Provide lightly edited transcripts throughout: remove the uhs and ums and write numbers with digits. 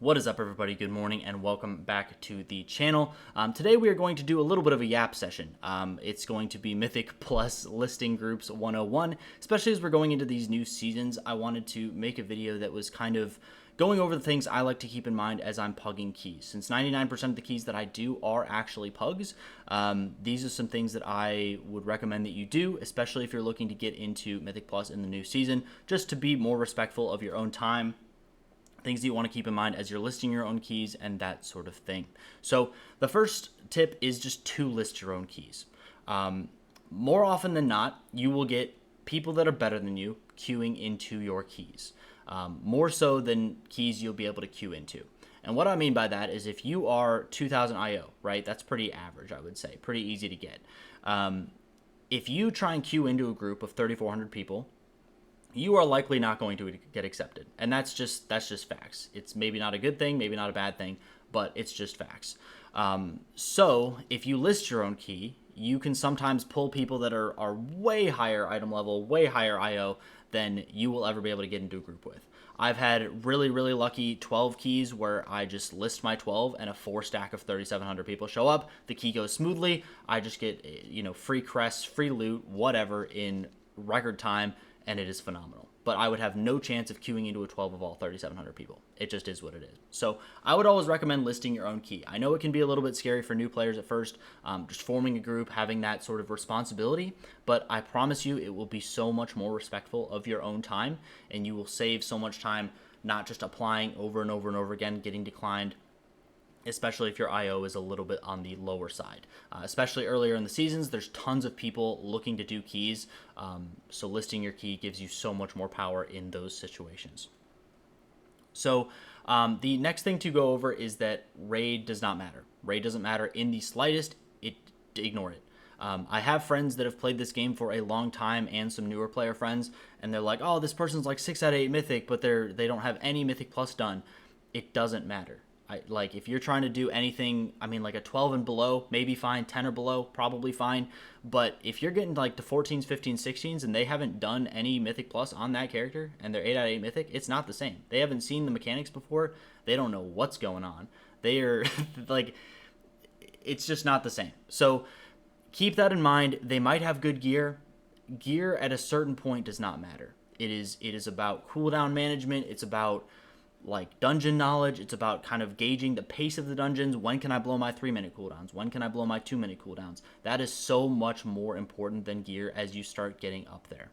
What is up, everybody? Good morning and welcome back to the channel. Today we are going to do a little bit of a yap session. It's going to be Mythic plus listing groups 101, especially as we're going into these new seasons. I wanted to make a video that was kind of going over the things I like to keep in mind as I'm pugging keys. Since 99% of the keys that I do are actually pugs, these are some things that I would recommend that you do, especially if you're looking to get into Mythic Plus in the new season, just to be more respectful of your own time. Things that you want to keep in mind as you're listing your own keys and that sort of thing. So the first tip is just to list your own keys. More often than not, you will get people that are better than you queuing into your keys, more so than keys you'll be able to queue into. And what I mean by that is if you are 2000 IO, right, that's pretty average, I would say, pretty easy to get. If you try and queue into a group of 3,400 people, you are likely not going to get accepted. And that's just facts. It's maybe not a good thing, maybe not a bad thing, but it's just facts. So if you list your own key, you can sometimes pull people that are way higher item level, way higher IO than you will ever be able to get into a group with. I've had really, really lucky 12 keys where I just list my 12 and a 4 stack of 3,700 people show up. The key goes smoothly. I just get, free crests, free loot, whatever in record time, and it is phenomenal. But I would have no chance of queuing into a 12 of all 3,700 people. It just is what it is. So I would always recommend listing your own key. I know it can be a little bit scary for new players at first, just forming a group, having that sort of responsibility, but I promise you it will be so much more respectful of your own time, and you will save so much time not just applying over and over and over again, getting declined, especially if your IO is a little bit on the lower side. Especially earlier in the seasons, there's tons of people looking to do keys, so listing your key gives you so much more power in those situations. So the next thing to go over is that raid does not matter. Raid doesn't matter in the slightest. Ignore it. I have friends that have played this game for a long time and some newer player friends, and they're like, oh, this person's like 6 out of 8 Mythic, but they don't have any Mythic Plus done. It doesn't matter. Like if you're trying to do anything, like a 12 and below, maybe fine. 10 or below, probably fine. But if you're getting like the 14s, 15s, 16s, and they haven't done any Mythic Plus on that character, and they're 8 out of 8 Mythic, it's not the same. They haven't seen the mechanics before. They don't know what's going on. They are like, it's just not the same. So keep that in mind. They might have good gear. Gear at a certain point does not matter. It is about cooldown management. It's about like dungeon knowledge. It's about kind of gauging the pace of the dungeons. When can I blow my 3-minute cooldowns? When can I blow my 2-minute cooldowns? That is so much more important than gear as you start getting up there.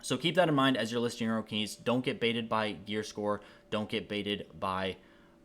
So keep that in mind as you're listing your own keys. Don't get baited by gear score. Don't get baited by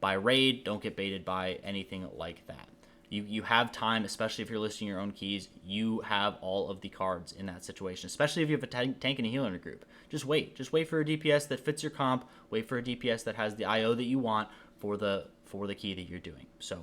raid. Don't get baited by anything like that. You have time, especially if you're listing your own keys. You have all of the cards in that situation, especially if you have a tank and a healer in a group. Just wait. Just wait for a DPS that fits your comp. Wait for a DPS that has the IO that you want for the key that you're doing. So,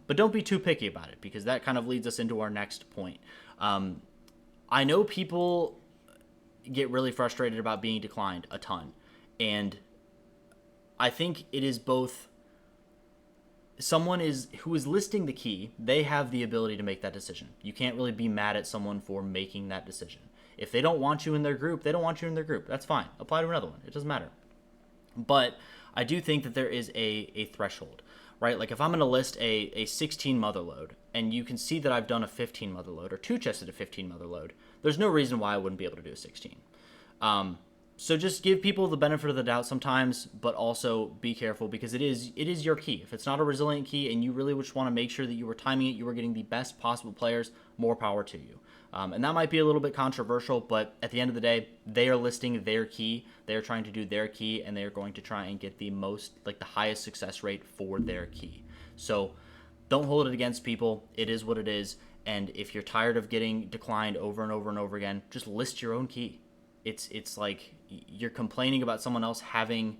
but don't be too picky about it, because that kind of leads us into our next point. I know people get really frustrated about being declined a ton, and I think it is both. Someone who is listing the key, they have the ability to make that decision. You can't really be mad at someone for making that decision. If they don't want you in their group, they don't want you in their group. That's fine. Apply to another one. It doesn't matter. But I do think that there is a threshold, right? Like if I'm going to list a 16 mother load, and you can see that I've done a 15 mother load or 2 chests at a 15 mother load, there's no reason why I wouldn't be able to do a 16. So just give people the benefit of the doubt sometimes, but also be careful, because it is your key. If it's not a resilient key and you really just want to make sure that you were timing it, you were getting the best possible players, more power to you. And that might be a little bit controversial, but at the end of the day, they are listing their key. They are trying to do their key, and they are going to try and get the highest success rate for their key. So don't hold it against people. It is what it is. And if you're tired of getting declined over and over and over again, just list your own key. It's like you're complaining about someone else having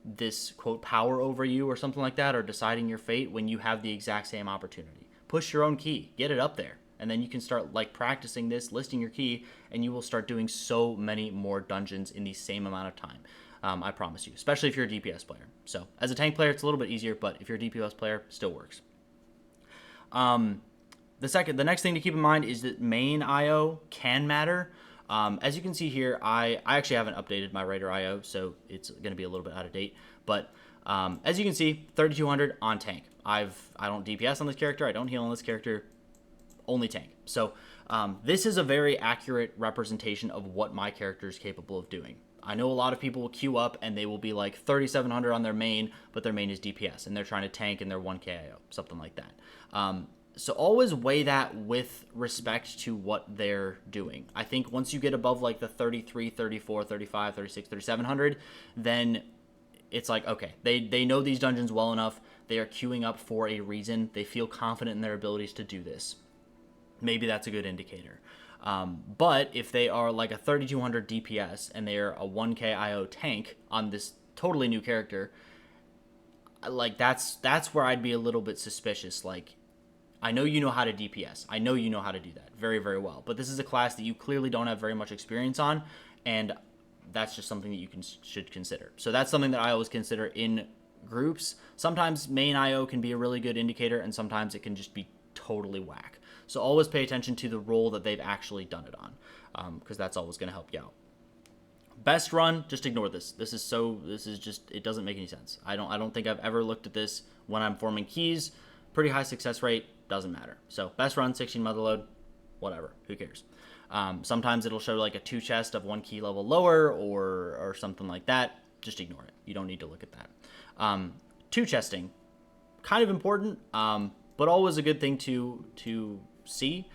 this, quote, power over you or something like that, or deciding your fate, when you have the exact same opportunity. Push your own key. Get it up there. And then you can start practicing this, listing your key, and you will start doing so many more dungeons in the same amount of time. I promise you, especially if you're a DPS player. So as a tank player, it's a little bit easier, but if you're a DPS player, it still works. The next thing to keep in mind is that main IO can matter. As you can see here, I actually haven't updated my Raider IO, so it's going to be a little bit out of date. But as you can see, 3200 on tank. I don't DPS on this character. I don't heal on this character. Only tank. So this is a very accurate representation of what my character is capable of doing. I know a lot of people will queue up and they will be like 3700 on their main, but their main is DPS and they're trying to tank and they're 1k IO, something like that. So always weigh that with respect to what they're doing. I think once you get above like the 33, 34, 35, 36, 3700, then it's like, okay, they know these dungeons well enough. They are queuing up for a reason. They feel confident in their abilities to do this. Maybe that's a good indicator. But if they are like a 3200 DPS and they're a 1k IO tank on this totally new character, like that's where I'd be a little bit suspicious. Like, I know you know how to DPS. I know you know how to do that very, very well. But this is a class that you clearly don't have very much experience on, and that's just something that you should consider. So that's something that I always consider in groups. Sometimes main IO can be a really good indicator, and sometimes it can just be totally whack. So always pay attention to the role that they've actually done it on, because that's always going to help you out. Best run, just ignore this. This is just, it doesn't make any sense. I don't think I've ever looked at this when I'm forming keys. Pretty high success rate, doesn't matter. So best run, 16 mother load, whatever, who cares? Sometimes it'll show like a 2 chest of 1 key level lower or something like that. Just ignore it. You don't need to look at that. 2 chesting, kind of important, but always a good thing to see.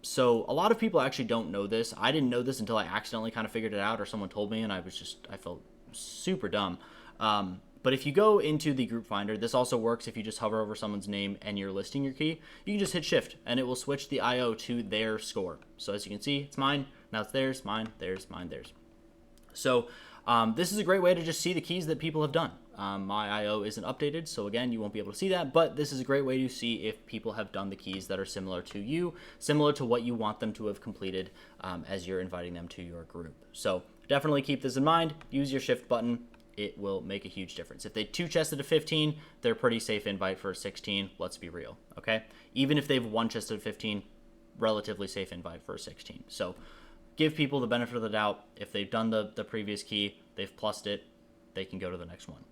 So a lot of people actually don't know this. I didn't know this until I accidentally kind of figured it out, or someone told me, and I felt super dumb. But if you go into the group finder, this also works if you just hover over someone's name and you're listing your key. You can just hit shift and it will switch the IO to their score. So as you can see, it's mine, now it's theirs, mine, theirs, mine, theirs. So this is a great way to just see the keys that people have done. My IO isn't updated, so again, you won't be able to see that, but this is a great way to see if people have done the keys that are similar to you, similar to what you want them to have completed as you're inviting them to your group. So definitely keep this in mind. Use your shift button. It will make a huge difference. If they 2 chested a 15, they're a pretty safe invite for a 16. Let's be real, okay? Even if they've 1 chested a 15, relatively safe invite for a 16. So give people the benefit of the doubt. If they've done the previous key, they've plussed it, they can go to the next one.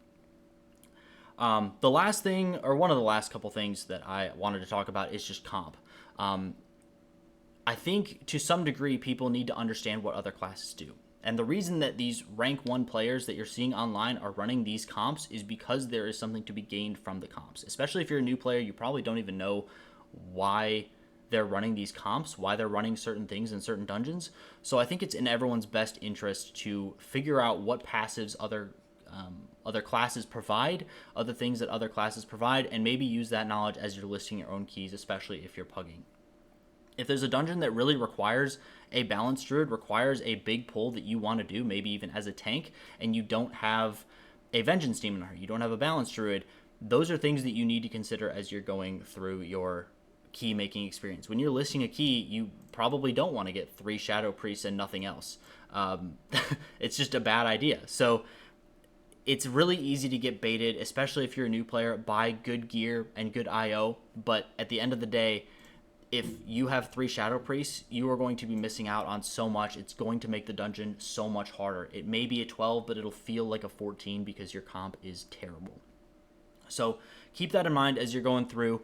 The last thing, or one of the last couple things that I wanted to talk about is just comp. I think to some degree people need to understand what other classes do. And the reason that these rank 1 players that you're seeing online are running these comps is because there is something to be gained from the comps. Especially if you're a new player, you probably don't even know why they're running these comps, why they're running certain things in certain dungeons. So I think it's in everyone's best interest to figure out what passives other classes provide, other things that other classes provide, and maybe use that knowledge as you're listing your own keys, especially if you're pugging. If there's a dungeon that really requires a balanced druid, requires a big pull that you want to do, maybe even as a tank, and you don't have a vengeance demon hunter, you don't have a balanced druid, those are things that you need to consider as you're going through your key making experience. When you're listing a key, you probably don't want to get 3 shadow priests and nothing else. It's just a bad idea. So it's really easy to get baited, especially if you're a new player, by good gear and good IO. But at the end of the day, if you have 3 shadow priests, you are going to be missing out on so much. It's going to make the dungeon so much harder. It may be a 12, but it'll feel like a 14 because your comp is terrible. So keep that in mind as you're going through.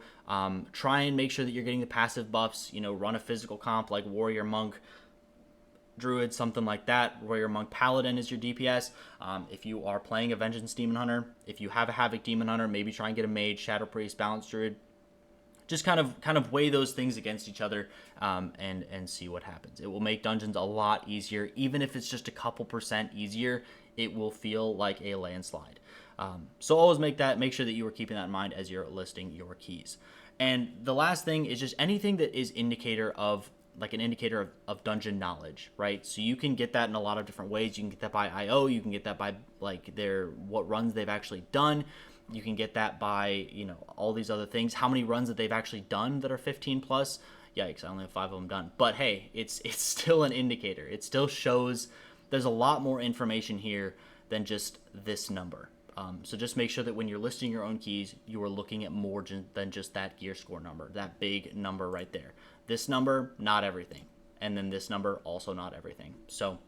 Try and make sure that you're getting the passive buffs. You know, run a physical comp like warrior, monk, druid, something like that. Warrior, monk, paladin is your DPS. If you are playing a vengeance demon hunter, if you have a havoc demon hunter, maybe try and get a mage, shadow priest, balanced druid. Just kind of weigh those things against each other and see what happens. It will make dungeons a lot easier. Even if it's just a couple % easier, it will feel like a landslide. So always make sure that you are keeping that in mind as you're listing your keys. And the last thing is just anything that is an indicator of dungeon knowledge, right? So you can get that in a lot of different ways. You can get that by IO. You can get that by like what runs they've actually done. You can get that by, all these other things. How many runs that they've actually done that are 15 plus? Yikes, I only have 5 of them done. But hey, it's still an indicator. It still shows there's a lot more information here than just this number. So just make sure that when you're listing your own keys, you are looking at more than just that gear score number, that big number right there. This number, not everything. and then this number also not everything. So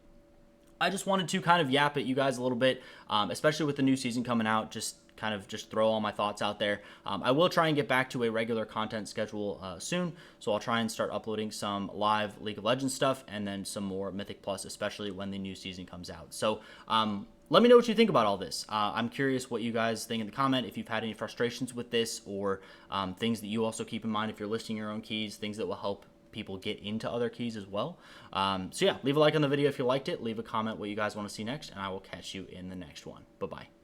I just wanted to kind of yap at you guys a little bit, especially with the new season coming out, just throw all my thoughts out there. I will try and get back to a regular content schedule soon, so I'll try and start uploading some live League of Legends stuff and then some more Mythic Plus, especially when the new season comes out. So let me know what you think about all this. I'm curious what you guys think in the comment, if you've had any frustrations with this, or things that you also keep in mind if you're listing your own keys, things that will help people get into other keys as well. So yeah, leave a like on the video if you liked it, leave a comment what you guys want to see next, and I will catch you in the next one. Bye-bye.